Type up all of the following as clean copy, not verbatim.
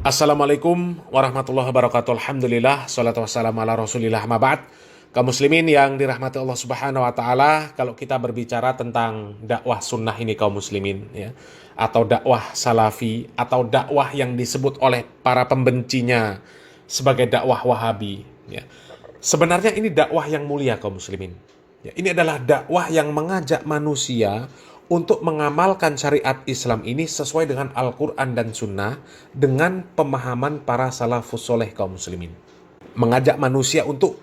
Assalamualaikum warahmatullahi wabarakatuh. Alhamdulillah, salatu wassalamu ala rasulillah, ma ba'd. Kaum muslimin yang dirahmati Allah subhanahu wa ta'ala, kalau kita berbicara tentang dakwah sunnah ini kaum muslimin, ya, atau dakwah salafi, atau dakwah yang disebut oleh para pembencinya sebagai dakwah wahabi, ya, sebenarnya ini dakwah yang mulia kaum muslimin. Ya, ini adalah dakwah yang mengajak manusia untuk mengamalkan syariat Islam ini sesuai dengan Al-Quran dan Sunnah dengan pemahaman para salafus soleh kaum muslimin. Mengajak manusia untuk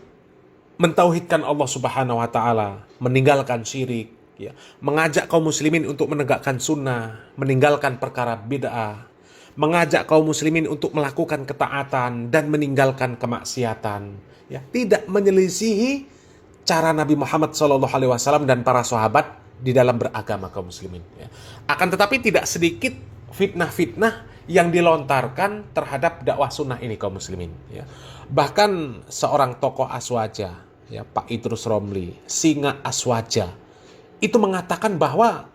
mentauhidkan Allah subhanahu wa ta'ala, meninggalkan syirik, ya. Mengajak kaum muslimin untuk menegakkan sunnah, meninggalkan perkara bid'ah, mengajak kaum muslimin untuk melakukan ketaatan dan meninggalkan kemaksiatan, ya. Tidak menyelisihi cara Nabi Muhammad SAW dan para sahabat di dalam beragama kaum muslimin, ya. Akan tetapi tidak sedikit fitnah-fitnah yang dilontarkan terhadap dakwah sunnah ini kaum muslimin, ya. Bahkan seorang tokoh Aswaja, ya, Pak Idrus Romli, singa Aswaja, itu mengatakan bahwa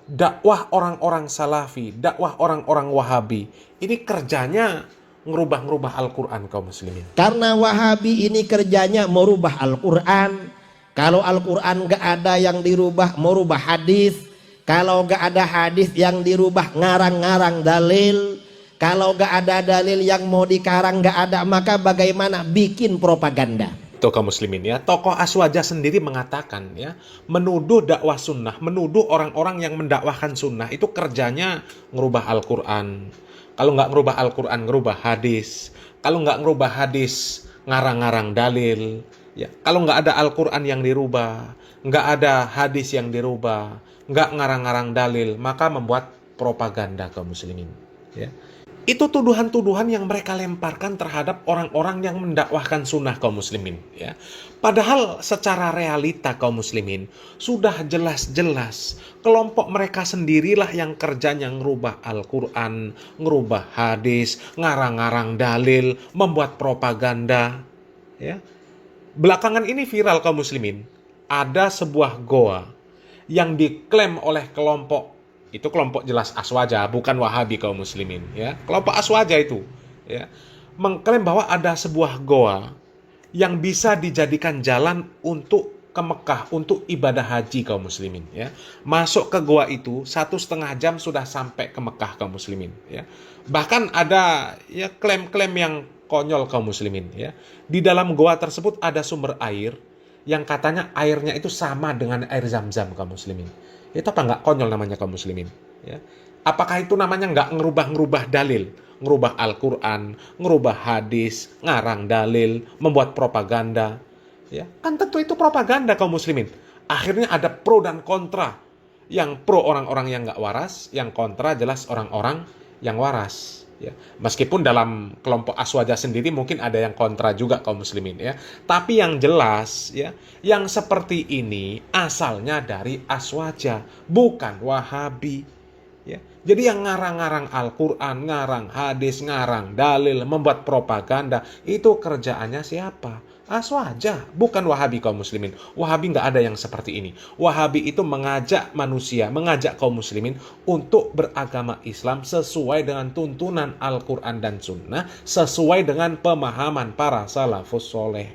dakwah orang-orang salafi, dakwah orang-orang wahabi ini kerjanya ngerubah-ngerubah Al-Quran kaum muslimin. Karena wahabi ini kerjanya merubah Al-Quran. Kalau Al-Quran gak ada yang dirubah, mau rubah hadis. Kalau gak ada hadis yang dirubah, ngarang-ngarang dalil. Kalau gak ada dalil yang mau dikarang gak ada, maka bagaimana bikin propaganda? Itu kaum muslimin, ya. Tokoh Aswaja sendiri mengatakan, ya, menuduh dakwah sunnah, menuduh orang-orang yang mendakwahkan sunnah itu kerjanya ngerubah Al-Quran. Kalau nggak ngerubah Al-Quran, ngerubah hadis. Kalau nggak ngerubah hadis, ngarang-ngarang dalil. Ya, kalau nggak ada Al-Quran yang dirubah, nggak ada hadis yang dirubah, nggak ngarang-ngarang dalil, maka membuat propaganda kaum muslimin. Ya. Itu tuduhan-tuduhan yang mereka lemparkan terhadap orang-orang yang mendakwahkan sunnah kaum muslimin. Ya. Padahal secara realita kaum muslimin sudah jelas-jelas kelompok mereka sendirilah yang kerjanya ngerubah Al-Quran, ngerubah hadis, ngarang-ngarang dalil, membuat propaganda. Ya. Belakangan ini viral kaum muslimin, ada sebuah goa yang diklaim oleh kelompok, itu kelompok jelas Aswaja, bukan Wahabi kaum muslimin, ya. Kelompok Aswaja itu, ya, mengklaim bahwa ada sebuah goa yang bisa dijadikan jalan untuk ke Mekah untuk ibadah haji kaum muslimin, ya. Masuk ke goa itu 1,5 jam sudah sampai ke Mekah kaum muslimin, ya. Bahkan ada, ya, klaim-klaim yang konyol kaum muslimin, ya. Di dalam goa tersebut ada sumber air yang katanya airnya itu sama dengan air Zam-Zam kaum muslimin. Itu apa nggak konyol namanya kaum muslimin, ya? Apakah itu namanya nggak ngerubah-ngerubah dalil, ngerubah Al-Quran, ngerubah hadis, ngarang dalil, membuat propaganda, ya? Kan tentu itu propaganda kaum muslimin. Akhirnya ada pro dan kontra. Yang pro orang-orang yang nggak waras, yang kontra jelas orang-orang yang waras. Ya, meskipun dalam kelompok Aswaja sendiri mungkin ada yang kontra juga kaum muslimin, ya. Tapi yang jelas, ya, yang seperti ini asalnya dari Aswaja, bukan Wahabi, ya. Jadi yang ngarang-ngarang Al-Quran, ngarang hadis, ngarang dalil, membuat propaganda, itu kerjaannya siapa? Aswaja, bukan Wahabi kaum muslimin. Wahabi nggak ada yang seperti ini. Wahabi itu mengajak manusia, mengajak kaum muslimin untuk beragama Islam sesuai dengan tuntunan Al-Quran dan Sunnah, sesuai dengan pemahaman para salafus soleh,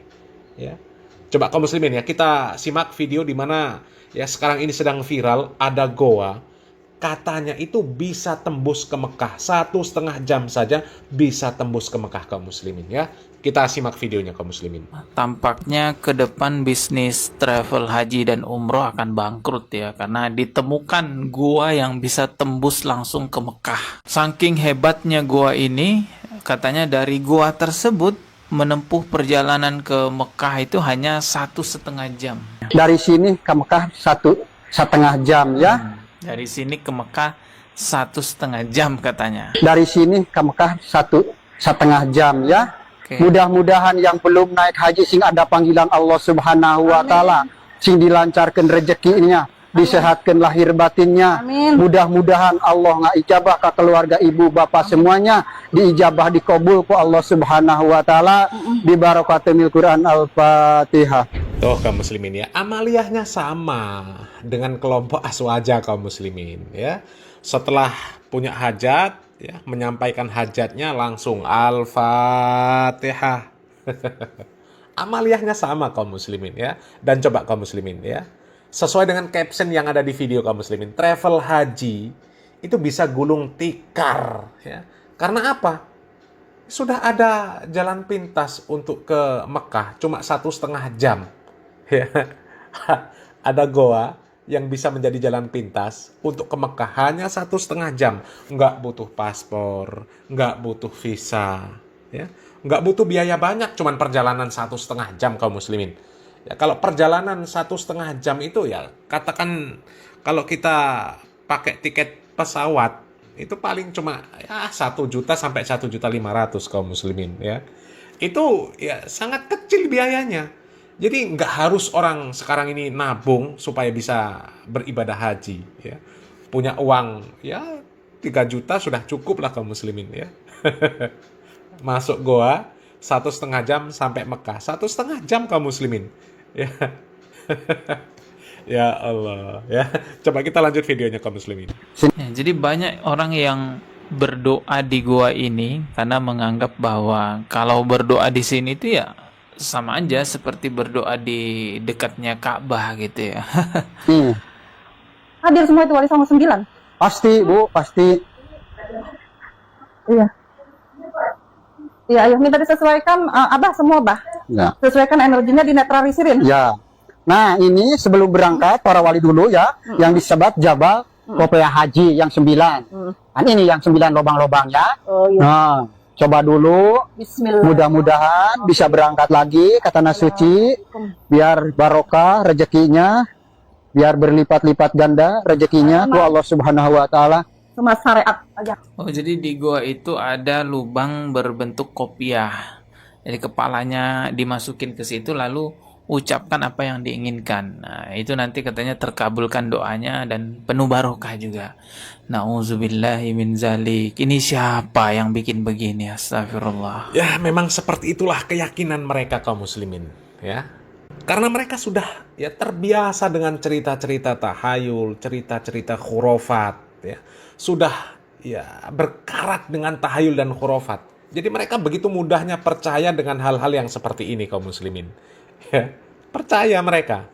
ya. Coba kaum muslimin, ya, kita simak video di mana, ya, sekarang ini sedang viral, ada goa, katanya itu bisa tembus ke Mekah, 1,5 jam saja bisa tembus ke Mekah kaum muslimin, ya. Kita simak videonya kaum muslimin. Tampaknya ke depan bisnis travel haji dan umroh akan bangkrut, ya, karena ditemukan gua yang bisa tembus langsung ke Mekah. Saking hebatnya gua ini, katanya dari gua tersebut menempuh perjalanan ke Mekah itu hanya 1,5 jam. Dari sini ke Mekah 1,5 jam, ya. Dari sini ke Mekah 1,5 jam katanya. Dari sini ke Mekah 1,5 jam, ya. Oke. Mudah-mudahan yang belum naik haji sing ada panggilan Allah Subhanahu wa taala, sing dilancarkan rezekinya, disehatkan lahir batinnya. Mudah-mudahan Allah ngijabah ke keluarga ibu bapak semuanya, diijabah dikabul ku Allah Subhanahu wa taala, bi barakatil Quran Al-Fatihah. Tuh kaum muslimin, ya, amaliyahnya sama dengan kelompok Aswaja kaum muslimin, ya. Setelah punya hajat, ya, menyampaikan hajatnya langsung Al-Fatihah. Amaliyahnya sama kaum muslimin ya. Dan coba kaum muslimin ya, sesuai dengan caption yang ada di video kaum muslimin, travel haji itu bisa gulung tikar ya. Karena apa? Sudah ada jalan pintas untuk ke Mekah cuma 1,5 jam ya. Ada goa yang bisa menjadi jalan pintas untuk ke Mekah hanya 1,5 jam. Nggak butuh paspor, nggak butuh visa ya, nggak butuh biaya banyak, cuman perjalanan 1,5 jam kaum muslimin ya. Kalau perjalanan 1,5 jam itu ya, katakan kalau kita pakai tiket pesawat itu paling cuma ya 1 juta sampai 1,5 juta kaum muslimin ya. Itu ya sangat kecil biayanya. Jadi nggak harus orang sekarang ini nabung supaya bisa beribadah haji ya. Punya uang ya 3 juta sudah cukup lah kaum muslimin ya. Masuk goa 1,5 jam sampai Mekah, 1,5 jam kaum muslimin ya. Ya Allah ya. Coba kita lanjut videonya kaum muslimin. Ya, jadi banyak orang yang berdoa di gua ini karena menganggap bahwa kalau berdoa di sini itu ya sama aja seperti berdoa di dekatnya Ka'bah gitu ya. Hadir semua itu wali songo 9. Pasti Bu, pasti. Iya. Iya, ayo minta disesuaikan, Abah semua Abah. Ya. Sesuaikan energinya, dinetralisirin. Ya. Nah, ini sebelum berangkat para wali dulu ya, yang disebut Jabal Kopiah Haji yang 9. Kan ini yang 9 lobang-lobangnya. Oh iya. Nah, coba dulu. Bismillah. Mudah-mudahan bisa berangkat lagi ke Tanah Suci, biar barokah rezekinya, biar berlipat-lipat ganda rezekinya ku Allah Subhanahu wa taala. Cuma syariat aja. Oh, jadi di gua itu ada lubang berbentuk kopiah. Jadi kepalanya dimasukin ke situ lalu ucapkan apa yang diinginkan. Nah, itu nanti katanya terkabulkan doanya dan penuh barokah juga. Nauzubillahi min zalik. Ini siapa yang bikin begini? Astagfirullah. Ya, memang seperti itulah keyakinan mereka kaum muslimin ya. Karena mereka sudah ya terbiasa dengan cerita-cerita tahayul, cerita-cerita khurafat ya. Sudah ya berkarat dengan tahayul dan khurafat. Jadi mereka begitu mudahnya percaya dengan hal-hal yang seperti ini kaum muslimin. Ya, percaya mereka.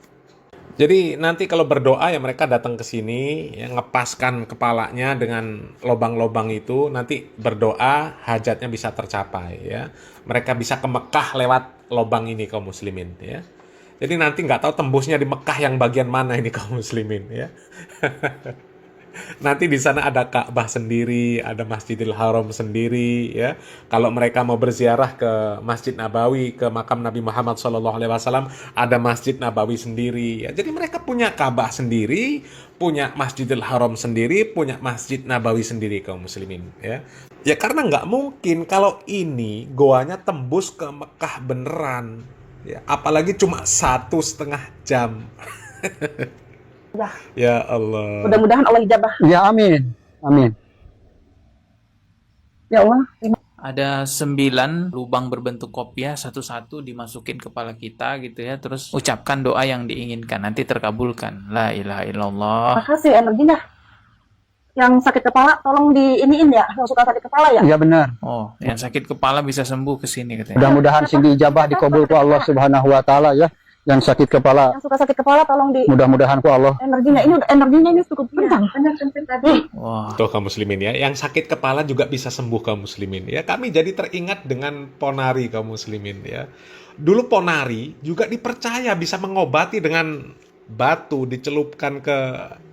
Jadi nanti kalau berdoa ya mereka datang ke sini ya, ngepaskan kepalanya dengan lobang-lobang itu, nanti berdoa hajatnya bisa tercapai ya. Mereka bisa ke Mekah lewat lobang ini kaum muslimin ya. Jadi nanti nggak tahu tembusnya di Mekah yang bagian mana ini kaum muslimin ya. Nanti di sana ada Ka'bah sendiri, ada Masjidil Haram sendiri ya. Kalau mereka mau berziarah ke Masjid Nabawi, ke makam Nabi Muhammad SAW, ada Masjid Nabawi sendiri ya. Jadi mereka punya Ka'bah sendiri, punya Masjidil Haram sendiri, punya Masjid Nabawi sendiri kaum muslimin ya. Ya karena nggak mungkin kalau ini goanya tembus ke Mekah beneran ya, apalagi cuma 1,5 jam. Ya Allah. Mudah-mudahan Allah ijabah. Ya amin. Amin. Ya Allah. Ada 9 lubang berbentuk kopiah, satu-satu dimasukin kepala kita gitu ya. Terus ucapkan doa yang diinginkan, nanti terkabulkan. La ilaha illallah. Makasih energinya. Yang sakit kepala tolong diiniin ya, yang suka sakit kepala ya. Ya benar. Oh, yang sakit kepala bisa sembuh ke sini katanya. Mudah-mudahan sing diijabah dikabul ku Allah Subhanahu wa taala ya. Yang sakit kepala, Yang suka sakit kepala tolong di mudah-mudahan ku Allah. energinya ini cukup kencang. Wah. Tuh kaum muslimin ya, yang sakit kepala juga bisa sembuh kaum muslimin ya. Kami jadi teringat dengan ponari kaum muslimin ya. Dulu ponari juga dipercaya bisa mengobati dengan batu dicelupkan ke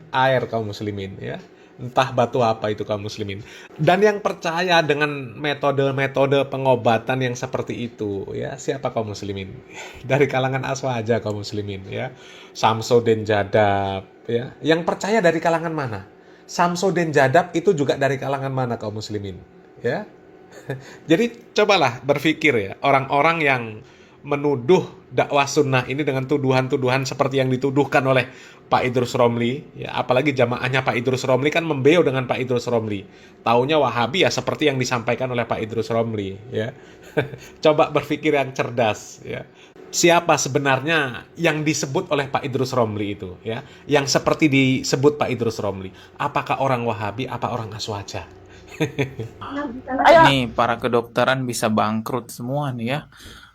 air kaum muslimin ya. Entah batu apa itu kaum muslimin. Dan yang percaya dengan metode-metode pengobatan yang seperti itu ya, siapa kaum muslimin? Dari kalangan aswaja kaum muslimin ya. Samsudin Jadab ya. Yang percaya dari kalangan mana? Samsudin Jadab itu juga dari kalangan mana kaum muslimin ya. Jadi cobalah berpikir ya, orang-orang yang menuduh dakwah sunnah ini dengan tuduhan-tuduhan seperti yang dituduhkan oleh Pak Idrus Romli ya, apalagi jamaahnya Pak Idrus Romli kan membeo dengan Pak Idrus Romli, taunya Wahabi ya seperti yang disampaikan oleh Pak Idrus Romli ya. Coba berpikir yang cerdas ya, siapa sebenarnya yang disebut oleh Pak Idrus Romli itu ya, yang seperti disebut Pak Idrus Romli, apakah orang Wahabi apa orang Aswaja? Ayo. Nih, para kedokteran bisa bangkrut semua nih ya.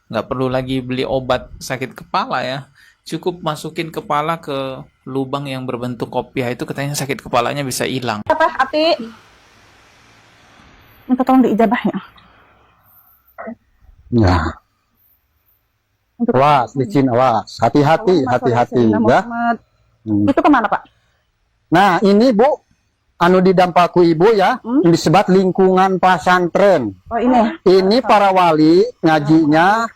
Nggak perlu lagi beli obat sakit kepala ya. Cukup masukin kepala ke lubang yang berbentuk kopiah itu, katanya sakit kepalanya bisa hilang. Apa, Ati? Minta tolong diijabah ya. Ya. Untuk Awas, licin, awas. Hati-hati, hati-hati ya. Muhammad. Itu kemana, Pak? Nah, ini Bu, anu didampaku Ibu ya, disebut lingkungan pesantren. Oh, ini. Ini para wali ngajinya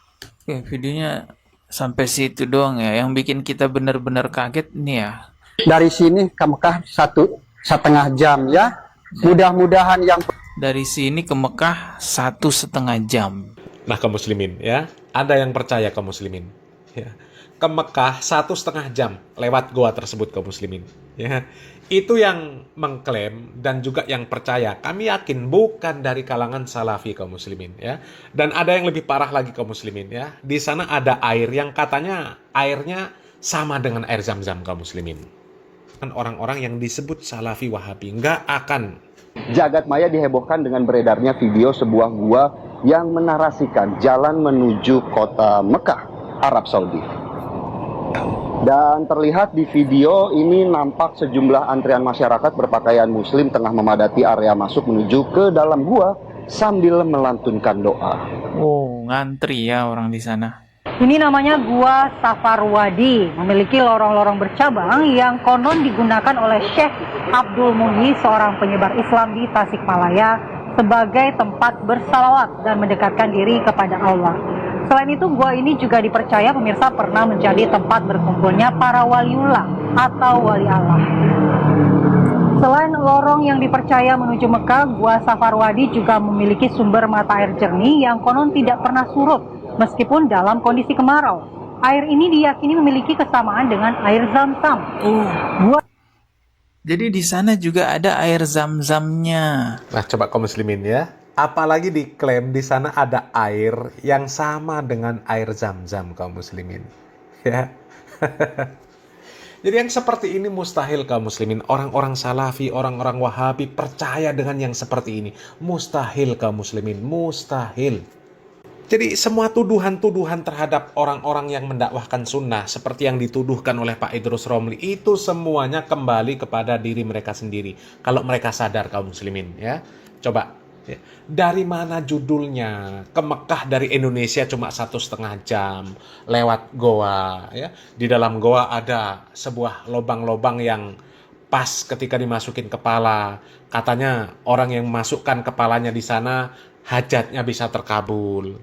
Oke, videonya sampai situ doang ya. Yang bikin kita benar-benar kaget nih ya. dari sini ke Mekah 1,5 jam ya. Mudah-mudahan yang Dari sini ke Mekah 1,5 jam. Nah, kaum muslimin ya, ada yang percaya kaum muslimin ya. Ke Mekah 1,5 jam lewat goa tersebut kaum muslimin ya. Itu yang mengklaim dan juga yang percaya. Kami yakin bukan dari kalangan salafi kaum muslimin ya. Dan ada yang lebih parah lagi kaum muslimin ya. Di sana ada air yang katanya airnya sama dengan air Zam-Zam kaum muslimin. Kan orang-orang yang disebut salafi wahabi nggak akan. Jagat maya dihebohkan dengan beredarnya video sebuah gua yang menarasikan jalan menuju kota Mekah, Arab Saudi. Dan terlihat di video ini nampak sejumlah antrian masyarakat berpakaian muslim tengah memadati area masuk menuju ke dalam gua sambil melantunkan doa. Oh, ngantri ya orang di sana. Ini namanya Gua Safarwadi, memiliki lorong-lorong bercabang yang konon digunakan oleh Syekh Abdul Muhyi, seorang penyebar Islam di Tasikmalaya, sebagai tempat bersalawat dan mendekatkan diri kepada Allah. Selain itu, gua ini juga dipercaya pemirsa pernah menjadi tempat berkumpulnya para waliullah atau wali Allah. Selain lorong yang dipercaya menuju Mekah, Gua Safarwadi juga memiliki sumber mata air jernih yang konon tidak pernah surut meskipun dalam kondisi kemarau. Air ini diyakini memiliki kesamaan dengan air Zam-Zam. Jadi di sana juga ada air Zam-Zamnya. Nah, coba kaum muslimin ya. Apalagi diklaim di sana ada air yang sama dengan air Zam-Zam kaum muslimin. Ya. Jadi yang seperti ini mustahil kaum muslimin. Orang-orang salafi, orang-orang wahabi percaya dengan yang seperti ini. Mustahil kaum muslimin, mustahil. Jadi semua tuduhan-tuduhan terhadap orang-orang yang mendakwahkan sunnah seperti yang dituduhkan oleh Pak Idrus Romli itu semuanya kembali kepada diri mereka sendiri. Kalau mereka sadar kaum muslimin ya. Coba ya. Dari mana judulnya? Ke Mekah dari Indonesia cuma 1,5 jam lewat goa ya. Di dalam goa ada sebuah lobang-lobang yang pas ketika dimasukin kepala. Katanya orang yang memasukkan kepalanya di sana hajatnya bisa terkabul.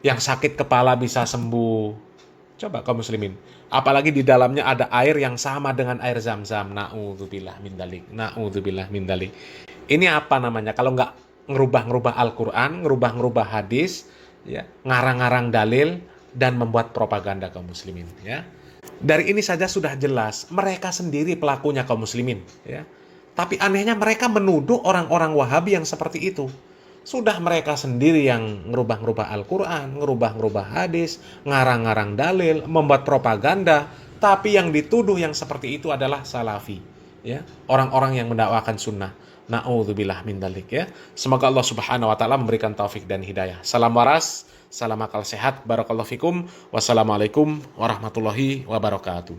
Yang sakit kepala bisa sembuh. Coba kaum muslimin. Apalagi di dalamnya ada air yang sama dengan air Zam-Zam. Na'udzubillah min dzalik. Na'udzubillah min dzalik. Ini apa namanya? Kalau nggak ngerubah-ngerubah Al-Quran, ngerubah-ngerubah hadis, ya, ngarang-ngarang dalil, dan membuat propaganda kaum muslimin. Ya. Dari ini saja sudah jelas. Mereka sendiri pelakunya kaum muslimin. Ya. Tapi anehnya mereka menuduh orang-orang Wahabi yang seperti itu. Sudah mereka sendiri yang ngerubah-ngerubah Al-Quran, ngerubah-ngerubah hadis, ngarang-ngarang dalil, membuat propaganda, tapi yang dituduh yang seperti itu adalah salafi, ya, orang-orang yang mendakwakan sunnah. Na'udzubillah min dzalik ya. Semoga Allah Subhanahu wa taala memberikan taufik dan hidayah. Salam waras, salam akal sehat, barakallahu fikum. Wassalamualaikum warahmatullahi wabarakatuh.